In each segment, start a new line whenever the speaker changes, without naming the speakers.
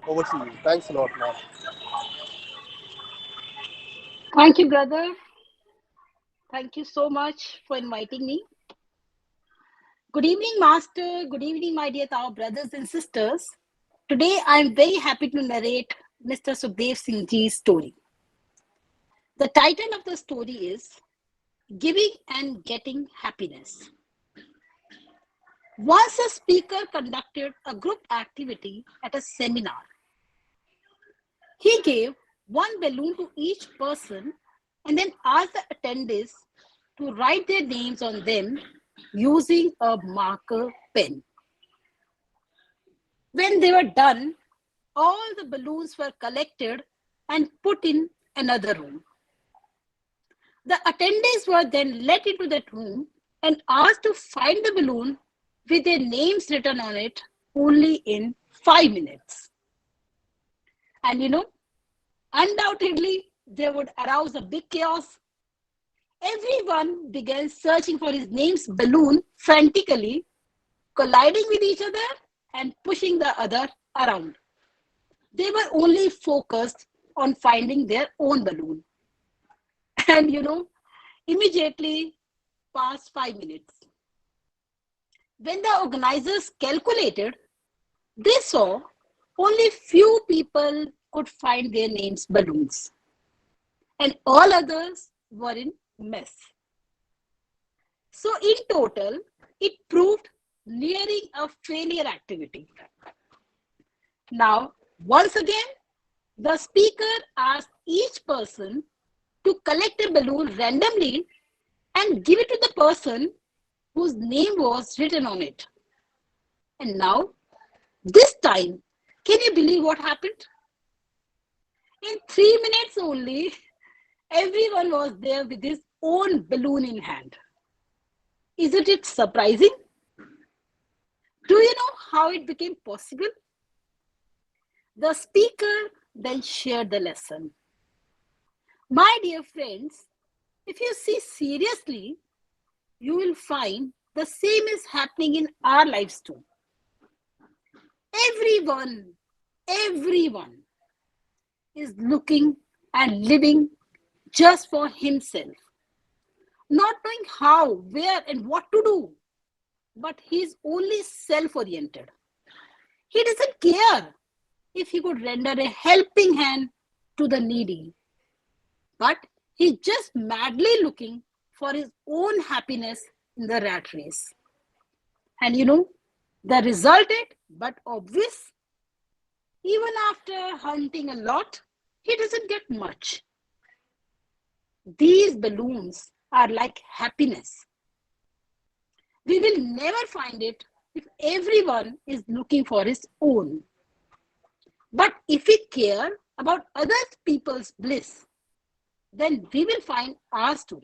Over to you. Thanks a lot, ma'am.
Thank you, brother. Thank you so much for inviting me. Good evening, Master. Good evening, my dear Tao brothers and sisters. Today, I am very happy to narrate Mr. Sukhdev Singh Ji's story. The title of the story is Giving and Getting Happiness. Once a speaker conducted a group activity at a seminar. He gave one balloon to each person and then asked the attendees to write their names on them using a marker pen. When they were done, all the balloons were collected and put in another room. The attendees were then let into that room and asked to find the balloon with their names written on it only in 5 minutes. And undoubtedly, they would arouse a big chaos. Everyone began searching for his name's balloon frantically, colliding with each other and pushing the other around. They were only focused on finding their own balloon. And immediately passed 5 minutes. When the organizers calculated, they saw only few people could find their names balloons, and all others were in mess. So in total, it proved nearing a failure activity. Now, once again, the speaker asked each person to collect a balloon randomly and give it to the person whose name was written on it. And now, this time, can you believe what happened? In 3 minutes only, everyone was there with his own balloon in hand. Isn't it surprising? Do you know how it became possible? The speaker then shared the lesson. My dear friends, if you see seriously, you will find the same is happening in our lives too. Everyone is looking and living just for himself, not knowing how, where, and what to do. But he's only self-oriented. He doesn't care if he could render a helping hand to the needy. But he's just madly looking for his own happiness in the rat race. And the result is but obvious. Even after hunting a lot, he doesn't get much. These balloons are like happiness. We will never find it if everyone is looking for his own. But if we care about other people's bliss, then we will find ours too.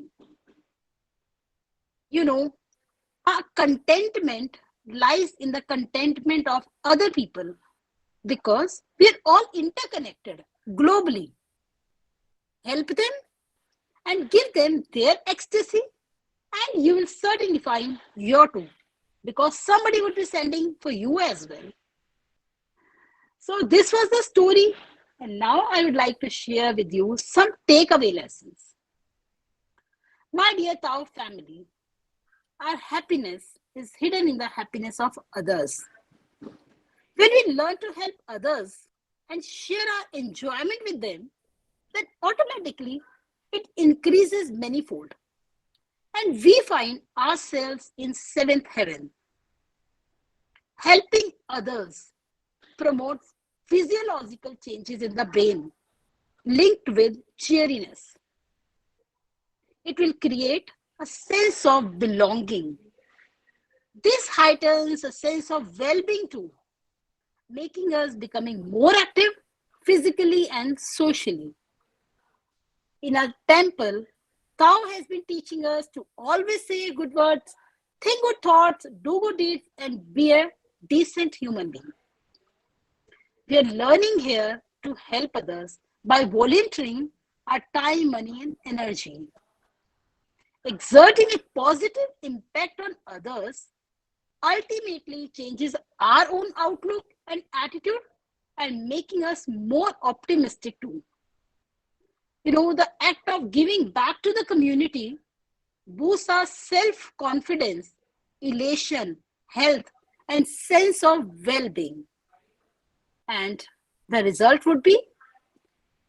Our contentment lies in the contentment of other people because we are all interconnected globally. Help them and give them their ecstasy, and you will certainly find your too, because somebody would be sending for you as well. So this was the story, and now I would like to share with you some takeaway lessons. My dear Tao family, our happiness is hidden in the happiness of others. When we learn to help others and share our enjoyment with them, then automatically it increases manifold. And we find ourselves in seventh heaven. Helping others promotes physiological changes in the brain linked with cheeriness. It will create a sense of belonging. This heightens a sense of well-being too, making us becoming more active physically and socially. In our temple, Tao has been teaching us to always say good words, think good thoughts, do good deeds, and be a decent human being. We are learning here to help others by volunteering our time, money, and energy. Exerting a positive impact on others ultimately changes our own outlook and attitude and making us more optimistic too. The act of giving back to the community boosts our self confidence, elation, health, and sense of well being. And the result would be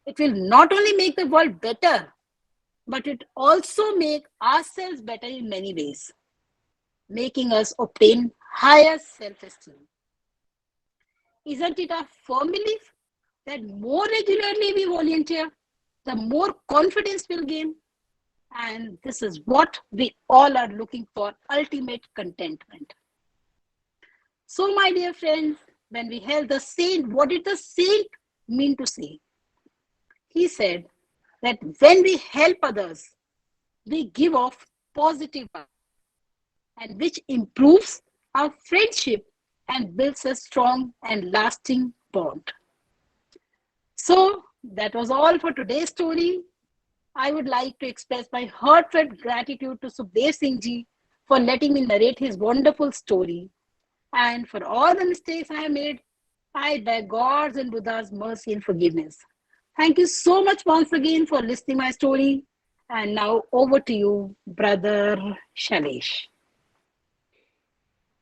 it will not only make the world better, but it also make ourselves better in many ways, making us obtain higher self-esteem. Isn't it a firm belief that more regularly we volunteer, the more confidence we'll gain? And this is what we all are looking for, ultimate contentment. So, my dear friends, when we held the saint, what did the saint mean to say? He said that when we help others, we give off positive vibes, and which improves our friendship and builds a strong and lasting bond. So that was all for today's story. I would like to express my heartfelt gratitude to Sukhdev Singh ji for letting me narrate his wonderful story. And for all the mistakes I have made, I beg God's and Buddha's mercy and forgiveness. Thank you so much once again for listening my story. And now over to you, Brother Shalesh.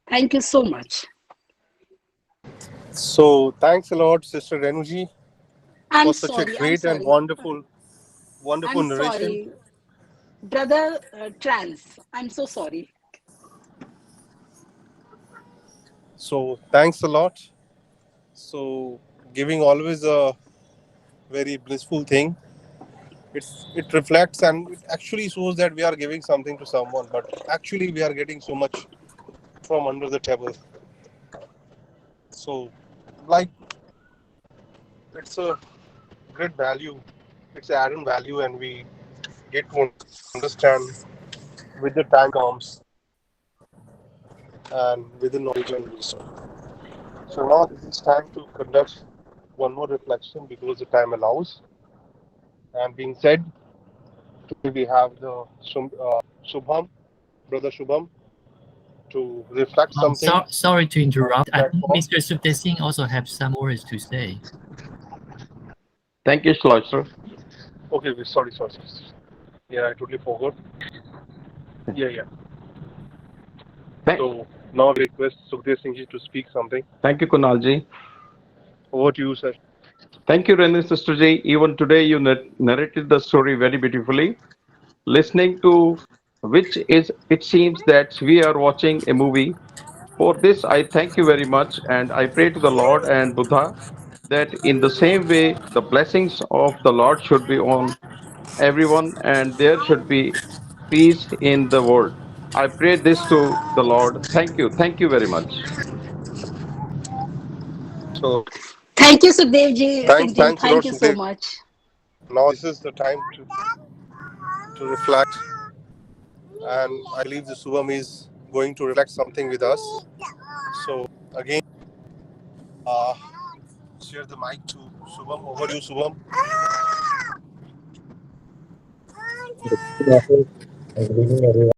Thank you so much.
So thanks a lot, Sister Renuji,
I'm
for such a
sorry. I'm
great and
sorry.
wonderful
I'm
narration.
sorry. Brother Trans, I'm so sorry.
So thanks a lot. So giving always a very blissful thing. It reflects and it actually shows that we are giving something to someone, but actually we are getting so much from under the table. So like it's a great value. It's added value, and we get to understand with the time comes and with the knowledge and wisdom. So now it's time to conduct one more reflection because the time allows. And being said, today we have the Shubham, brother Shubham, to reflect something
Sorry to
on
interrupt.
the
I think
platform.
Mr. Sukhdev Singh also have some words to say.
Thank you, Shloster.
Okay, sorry. Yeah, I totally forgot. Yeah.
Thank,
So now we request Sukhdev Singh ji to speak something.
thank you, Kunalji.
Over to you, sir.
Thank you, Renu Sisterji. Even today, you narrated the story very beautifully. Listening to which is, it seems that we are watching a movie. For this, I thank you very much, and I pray to the Lord and Buddha that in the same way, the blessings of the Lord should be on everyone, and there should be peace in the world. I pray this to the Lord. Thank you. Thank you very much.
So
Thank you, Sukhdev ji, Singh ji.
thanks a lot,
Thank you so
Sukhdev.
much.
Now this is the time to reflect, and I believe the Subham is going to reflect something with us. So again, uh, share the mic to Subham. Over to you, Subham.
Good afternoon and good evening, everyone.